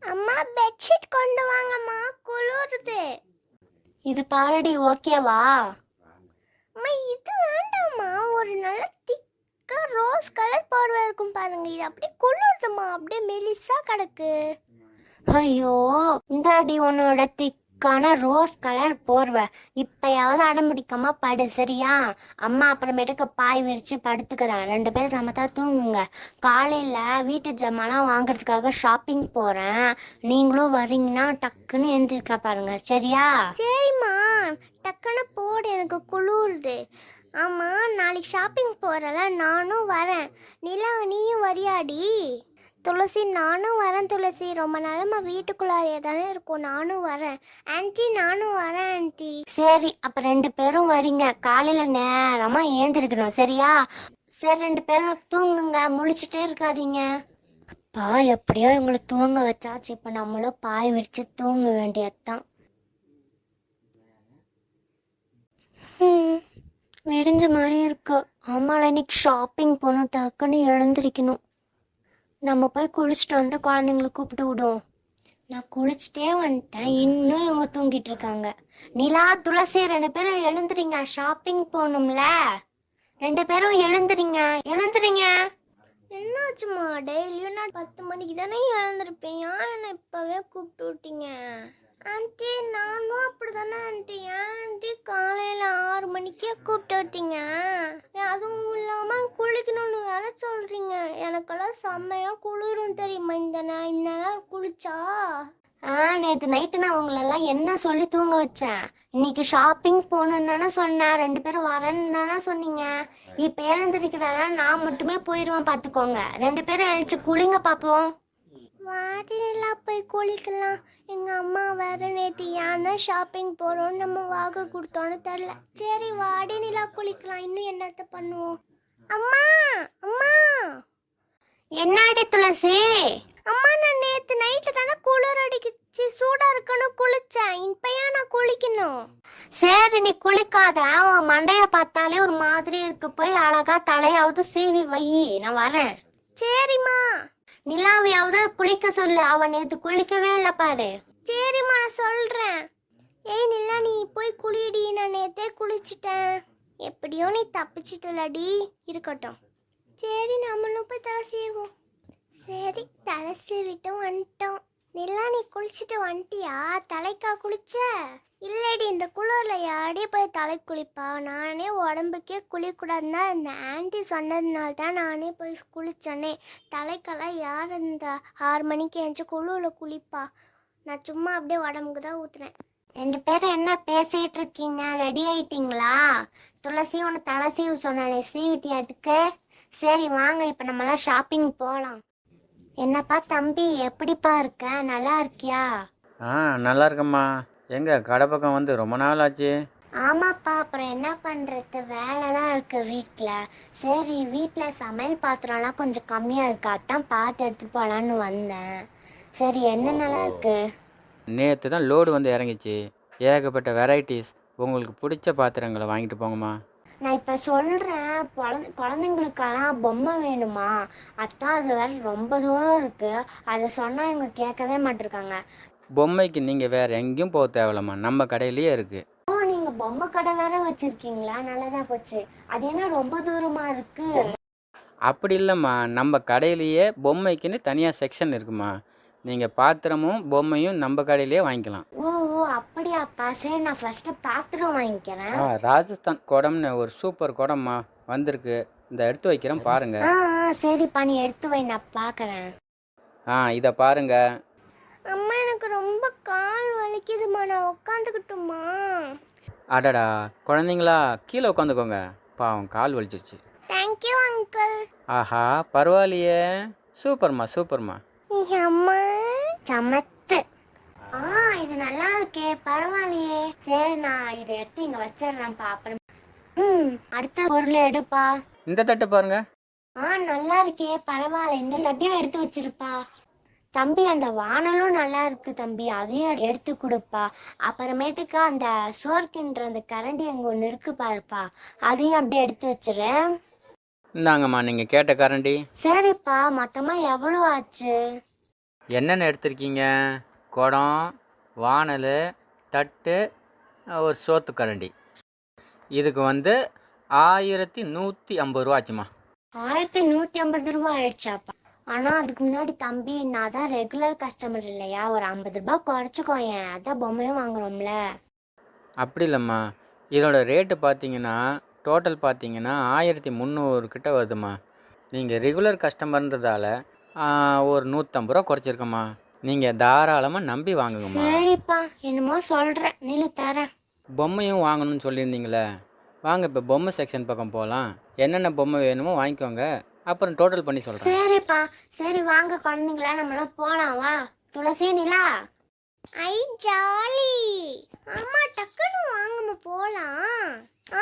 அம்மா பெட்ஷீட் கொண்டு வாங்கம்மா, குளிருது. இது பாரடி, ஓகேவா? அம்மா இது வேண்டாம்மா, ஒரு நல்ல திக்கா ரோஸ் கலர் போர்வை இருக்கும் பாருங்க, இது அப்படியே குளிருதுமா, அப்படியே மெலிசா கிடக்கு. ஐயோ, இந்த அடி உன்னோட திக்கான ரோஸ் கலர் போர்வை. இப்பயாவது அடம்பிடிக்காம படு, சரியா? அம்மா அப்புறமேட்டுக்கு பாய் விரிச்சு படுத்துக்கிறேன். 2 பேரும் சமத்தா தூங்குங்க. காலையில வீட்டு ஜாமான்லாம் வாங்குறதுக்காக ஷாப்பிங் போறேன். நீங்களும் வரீங்கன்னா டக்குன்னு எழுந்திருக்க பாருங்க, சரியா? சரிம்மா, டக்குன்னு போடு, எனக்கு குளிருது. ஆமாம், நாளைக்கு ஷாப்பிங் போகிறல, நானும் வரேன். நிலா நீயும் வரியாடி? துளசி நானும் வரேன். துளசி ரொம்ப நாளமா வீட்டுக்குள்ளாரியே தானே இருக்கும், நானும் வரேன். ஆன்ட்டி நானும் வரேன் ஆன்ட்டி. சரி, அப்ப 2 பேரும் வரீங்க. காலையில நேரமா ஏந்திருக்கணும், சரியா? சரி, 2 பேரும் தூங்குங்க, முழிச்சிட்டே இருக்காதீங்க. அப்பா, எப்படியோ இவங்களை தூங்க வச்சாச்சு. இப்ப நம்மளும் பாய் விரிச்சு தூங்க வேண்டியதுதான். விடிஞ்ச மாதிரி இருக்கு. ஆமால, இன்னைக்கு ஷாப்பிங் போகணும். டக்குன்னு எழுந்திருக்கணும். நம்ம போய் குளிச்சுட்டு வந்து குழந்தைங்களை கூப்பிட்டு விடுவோம். நான் குளிச்சுட்டே வந்துட்டேன், இன்னும் இவங்க தூங்கிட்டு இருக்காங்க. நிலா, துளசி 2 பேரும் எழுந்துறீங்க, ஷாப்பிங் போகணும்ல. 2 பேரும் எழுந்துறீங்க, எழுந்துறீங்க. என்னாச்சுமா? டெய்லியும் நான் 10 மணிக்கு தானே எழுந்திருப்பேன், ஏன் என்னை இப்போவே கூப்பிட்டு விட்டீங்க? ஆன்ட்டி நானும் அப்படி தானே ஆன்ட்டி. ஏன் ஆன்ட்டி காலையில் 6 மணிக்கே கூப்பிட்டு விட்டீங்க? அதுவும் இல்லாமல் குளிக்கணும்னு வேற சொல்கிறீங்க. எனக்கெல்லாம் செம்மையாக குளிரும் தெரியுமா இந்த நேரம் குளிச்சா? நேற்று நைட்டு நான் உங்களெல்லாம் என்ன சொல்லி தூங்க வச்சேன்? இன்னைக்கு ஷாப்பிங் போகணுன்னு தானே சொன்னேன். 2 பேரும் வரேன்னு தானே சொன்னீங்க. இப்போ எழுந்திருக்கிறதா நான் மட்டுமே போயிடுவேன், பார்த்துக்கோங்க. 2 பேரும் எழுந்துச்சு குளிங்க பார்ப்போம். வாடினெல்லாம் போய் குளிக்கலாம். எங்கள் அம்மா வேற நேற்று ஏன் தான் ஷாப்பிங் போகிறோன்னு நம்ம வாங்க கொடுத்தோன்னு தெரில. சரி வாடினிலா குளிக்கலாம், இன்னும் என்னத்த பண்ணுவோம். அம்மா அம்மா. என்னடி துளசி? அம்மா நான் நேற்று நைட்டு தானே குளிர் அடிக்குச்சு, சூடாக இருக்கணும் குளிச்சேன். இப்பயா நான் குளிக்கணும்? சரி, நீ குளிக்காத. உன் மண்டைய பார்த்தாலே ஒரு மாதிரி இருக்கு. போய் அழகா தலையாவது சீவி வை, நான் வரேன். சரிம்மா. நிலாவையாவது குளிக்க சொல்லு, அவன் நேற்று குளிக்கவே இல்லை பாரு. சரிம்மா, நான் சொல்கிறேன். ஏய் நிலா, நீ போய் குளிடி, நான் நேற்றே குளிச்சிட்டேன். எப்படியோ நீ தப்பிச்சிட்டலடி, இருக்கட்டும். சரி நம்மளும் போய் தலை செய்வோம். சரி தலை சீவிட்டு வந்துட்டோம். நிலா நீ குளிச்சுட்டு வந்துட்டியா? தலைக்கா குளிச்ச? இல்லடி, இந்த குளிரில் யாரே போய் தலை குளிப்பா? நானே உடம்புக்கே குளிக்கூடாதுன்னா இந்த ஆன்ட்டி சொன்னதுனால தான் நானே போய் குளித்தேனே. தலைக்கெல்லாம் யார் இந்த 6 மணிக்கு எழுந்துச்சு குளிரில் குளிப்பா? நான் சும்மா அப்படியே உடம்புக்கு தான் ஊற்றுனேன். 2 பேரும் என்ன பேசிட்டு இருக்கீங்க? ரெடி ஆயிட்டீங்களா? துளசி உன்னை தலை சீவு சொன்னாலே சீவிட்டியாட்டுக்கு. சரி வாங்க, இப்போ நம்மளாம் ஷாப்பிங் போகலாம். என்னப்பா தம்பி, எப்படிப்பா இருக்க? நல்லா இருக்கியா? நல்லா இருக்கம்மா. எங்க கடை பக்கம் வந்து ரொம்ப நாள் ஆச்சு. ஆமாப்பா, அப்புறம் என்ன பண்ணுறது, வேலை தான் இருக்குது வீட்டில். சரி, வீட்டில் சமையல் பாத்திரம்லாம் கொஞ்சம் கம்மியாக இருக்கு, அதான் பார்த்து எடுத்துகிட்டு போகலான்னு வந்தேன். சரி, என்ன நல்லா இருக்கு? நேற்று தான் லோடு வந்து இறங்கிச்சு. ஏகப்பட்ட வெரைட்டிஸ். உங்களுக்கு பிடிச்ச பாத்திரங்களை வாங்கிட்டு போங்கம்மா. நான் இப்போ சொல்கிறேன், குழந்தைங்களுக்கெல்லாம் பொம்மை வேணுமா? அதான் அது வேறு ரொம்ப தூரம் இருக்குது. அதை சொன்னால் இவங்க கேட்கவே மாட்டிருக்காங்க. பொம்மைக்கு நீங்கள் வேறு எங்கேயும் போக தேவையில்லம்மா, நம்ம கடையிலேயே இருக்குது. ஓ, நீங்கள் பொம்மை கடை வேற வச்சுருக்கீங்களா? நல்லதாக போச்சு. அது என்ன ரொம்ப தூரமாக இருக்குது? அப்படி இல்லைம்மா, நம்ம கடையிலேயே பொம்மைக்குன்னு தனியாக செக்ஷன் இருக்குமா. நீங்கள் பாத்திரமும் பொம்மையும் நம்ம கடையிலேயே வாங்கிக்கலாம். ஓ ஓ, அப்படியாப்பா. சரி, நான் ஃபஸ்ட்டு பாத்திரம் வாங்கிக்கிறேன். ராஜஸ்தான் குடம்னு ஒரு சூப்பர் குடம்மா வந்திருக்கு. இந்த எடுத்து வைக்கிறேன் பாருங்க. சரிப்பா, நீ எடுத்து வை, நான் பார்க்குறேன். இதை பாருங்க. அம்மா எனக்கு ரொம்ப கால் வலிக்குதுமா, நான் உட்காந்துக்கிட்டுமா? அடடா, குழந்தைங்களா கீழே உட்காந்துக்கோங்க, பாவம் கால் வலிச்சிருச்சு. Thank you uncle. ஆஹா, பரவாயில்லையே, சூப்பர்மா சூப்பர்மா. அம்மா சமத்து. இது நல்லா இருக்கே, பரவாயில்லையே. சரி, நான் இதை எடுத்து இங்க வச்சிடுறேன் பாப்பேன். அடுத்த பொருளை எடுப்பா. இந்த தட்டு பாருங்க. நல்லா இருக்கே, பரவாயில்ல. இந்த தட்டையும் எடுத்து வச்சிருப்பா. தம்பி, அந்த வானலும் நல்லா இருக்கு தம்பி, அதையும் எடுத்து கொடுப்பா. அப்புறமேட்டுக்கு அந்த சோர்க்கின்ற அந்த கரண்டி அங்கே ஒன்று இருக்கு பாருப்பா, அதையும் அப்படியே எடுத்து வச்சிரு. இந்தாங்கம்மா நீங்கள் கேட்ட கரண்டி. சரிப்பா, மொத்தமாக எவ்வளோ ஆச்சு? என்னென்ன எடுத்திருக்கீங்க? குடம், வாணல், தட்டு, ஒரு சோத்து கரண்டி. இதுக்கு வந்து 1150 ரூபா ஆச்சுமா. 1150 ரூபா ஆயிடுச்சாப்பா? ஆனா அதுக்கு முன்னாடி தம்பி, நான் தான் ரெகுலர் கஸ்டமர் இல்லையா, ஒரு 50 ரூபாய் குறைச்சிக்கோயேன், அதான் பொம்மையும் வாங்குறோம்ல. அப்படி இல்லைம்மா, இதோட ரேட்டு பார்த்தீங்கன்னா டோட்டல் பார்த்தீங்கன்னா 1300 கிட்ட வருதுமா. நீங்கள் ரெகுலர் கஸ்டமர்ன்றதால ஒரு 150 ரூபா குறைச்சிருக்கம்மா. நீங்கள் தாராளமாக நம்பி வாங்குங்கம்மா. சரிப்பா, என்னமோ சொல்றேன், நில்லு தரேன். பொம்மையும் வாங்கணும்னு சொல்லியிருந்தீங்களே, வாங்க இப்போ பொம்மை செக்ஷன் பக்கம் போகலாம். என்னென்ன பொம்மை வேணுமோ வாங்கிக்கோங்க, அப்புறம் டோட்டல் பண்ணி சொல்கிறேன். சரிப்பா, சரி வாங்க குழந்தைங்களா, நம்மளாம் போலாம். வா துளசி, நிலா. ஐ ஜாலி. அம்மா டக்குன்னு வாங்க நம்ம போலாம்.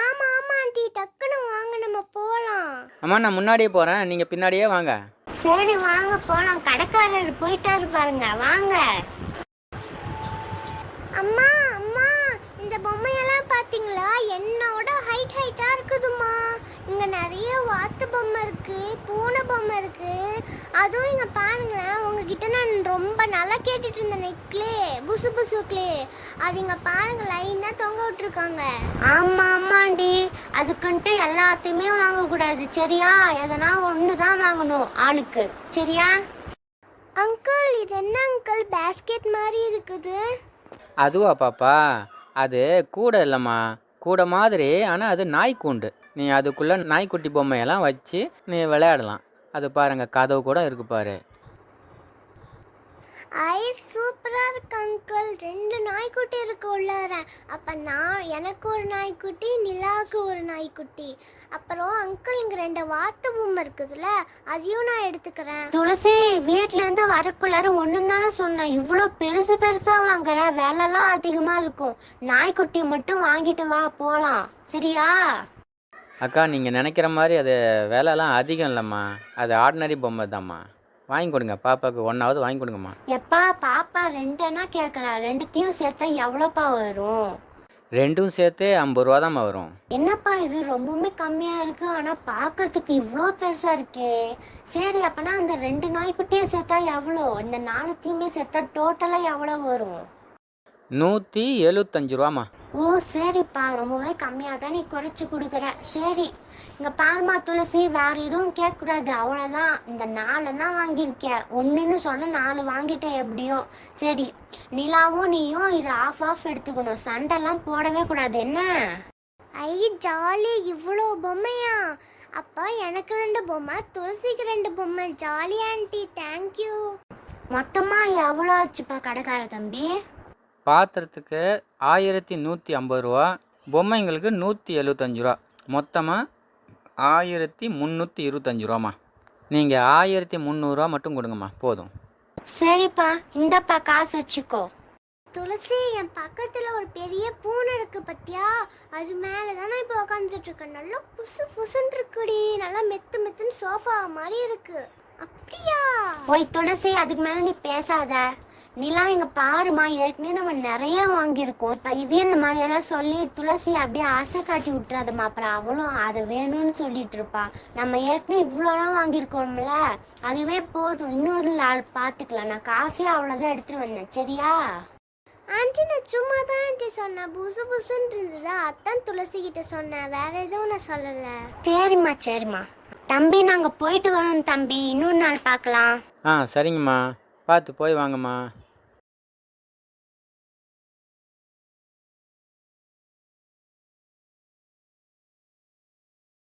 ஆமா ஆமா ஆண்டி, டக்குன்னு வாங்க நம்ம போலாம். அம்மா நான் முன்னாடியே போகிறேன், நீங்கள் பின்னாடியே வாங்க. சரி வாங்க போலாம், கடைக்காரர் போயிட்டாரு பாருங்க, வாங்க. அம்மா அம்மா, இந்த பொம்மையெல்லாம் பாத்தீங்களா? என்னோட ஹைட்டா இருக்குதுமா. இங்க நிறைய வாத்து பொம்மை இருக்கு, பூனை பொம்மை இருக்கு. அதுவும் இங்க பாருங்களேன், உங்ககிட்ட நான் ரொம்ப நல்லா கேட்டுட்டு இருந்த நெக்லே, புசு புசுக்லே, அது இங்க பாருங்க லைனா தொங்க விட்டுருக்காங்க. ஆமா ஆமாண்டி, அதுக்குன்ட்டு எல்லாத்தையுமே வாங்க கூடாது சரியா? எதனா ஒண்ணுதான் வாங்கணும் ஆளுக்கு, சரியா? அங்கிள், இது என்ன அங்கிள் பேஸ்கெட் மாதிரி இருக்குது? அதுவா பாப்பா, அது கூடை இல்லைம்மா, கூடை மாதிரி, ஆனால் அது நாய்க்கூண்டு. நீ அதுக்குள்ளே நாய்க்குட்டி பொம்மையெல்லாம் வச்சு நீ விளையாடலாம். அது பாருங்க, கதவு கூட இருக்கு பாரு. ஐ சூப்பரா இருக்கு அங்கிள். 2 நாய்க்குட்டி இருக்கு உள்ளார. அப்ப எனக்கு ஒரு நாய்க்குட்டி, நிலாவுக்கு ஒரு நாய்க்குட்டி. அப்புறம் அங்கிள், இங்க 2 வாத்து பொம்மை இருக்குதுல்ல, அதையும் நான் எடுத்துக்கிறேன். துளசி, வீட்ல இருந்து வரக்குள்ளார ஒண்ணும் தானே சொன்னேன், இவ்வளோ பெருசு பெருசா வாங்குற, விலைலாம் அதிகமா இருக்கும். நாய்க்குட்டி மட்டும் வாங்கிட்டு வா, போலாம் சரியா? அக்கா, நீங்கள் நினைக்கிற மாதிரி அது விலைலாம் அதிகம் இல்லைம்மா, அது ஆர்டினரி பொம்மை தாம்மா. வாங்கி கொடுங்க, பாப்பாவுக்கு ஒன்றாவது வாங்கி கொடுங்கம்மா. எப்பா, பாப்பா 2னா கேட்குறா, 2த்தையும் சேர்த்தா எவ்வளோப்பா வரும்? ரெண்டும் சேர்த்து 50 ரூபா தாம்மா வரும். என்னப்பா இது ரொம்பவுமே கம்மியா இருக்கு, ஆனா பார்க்கறதுக்கு இவ்வளோ பெருசா இருக்கே. சரி, அப்பனா அந்த 2 நாய்க்குட்டியும் சேர்த்தா எவ்வளோ? இந்த 4த்தையுமே சேர்த்தா டோட்டலா எவ்வளோ வரும்? 175 ரூபாம்மா. ஓ சரிப்பா, ரொம்பவே கம்மியாக தான் நீ குறைச்சி கொடுக்குற. சரி, இங்கே பாருமா துளசி, வேற எதுவும் கேட்கக்கூடாது, அவ்வளோதான். இந்த 4ன்னா வாங்கியிருக்கேன், ஒன்றுன்னு சொன்ன 4 வாங்கிட்டேன் எப்படியோ. சரி, நிலாவும் நீயும் இதை ஆஃப் எடுத்துக்கணும், சண்டைலாம் போடவே கூடாது என்ன? ஐ ஜாலி, இவ்வளோ பொம்மையா? அப்பா எனக்கு 2 பொம்மை, துளசிக்கு 2 பொம்மை. Jolly aunty, thank you. மொத்தமாக எவ்வளோ ஆச்சுப்பா கடைக்கார தம்பி? பாத்திரத்துக்கு 1150 ரூபா, பொம்மைங்களுக்கு 175 ரூபா, மொத்தமாக 1325 ரூபாம்மா. நீங்கள் 1300 ரூபா மட்டும் கொடுங்கம்மா, போதும். சரிப்பா, இந்தப்பா காசு வச்சுக்கோ. துளசி, என் பக்கத்துல ஒரு பெரிய பூனை இருக்கு பத்தியா? அது மேலதான் நான் இப்போ உட்காந்துட்டு இருக்கேன். நல்லா புசு புசுன்னு இருக்குடி, நல்லா மெத்து மெத்துன்னு சோஃபா மாதிரி இருக்கு. அப்படியா? ஓய் துளசி, அதுக்கு மேலே நீ பேசாத. நிலா, இங்க பாருமா, ஏற்கனவே நம்ம நிறைய வாங்கியிருக்கோம். இப்போ இதே இந்த மாதிரி எல்லாம் சொல்லி துளசி அப்படியே ஆசை காட்டி விட்டுறாதம்மா, அப்புறம் அவளும் அதை வேணும்னு சொல்லிட்டு இருப்பா. நம்ம ஏற்கனவே இவ்வளோலாம் வாங்கியிருக்கோம்ல, அதுவே போதும், இன்னொரு நாள் பார்த்துக்கலாம். நான் காசே அவ்வளோதான் எடுத்துட்டு வந்தேன் சரியா? ஆண்டி, நான் சும்மா தான் ஆண்டி சொன்னேன், புசு புசுன்னு இருந்ததா, அதான் துளசி கிட்ட சொன்னேன், வேற எதுவும் நான் சொல்லலை. சரிம்மா சரிம்மா. தம்பி, நாங்கள் போயிட்டு வரோம் தம்பி, இன்னொரு நாள் பார்க்கலாம். சரிங்கம்மா, பார்த்து போய் வாங்கம்மா.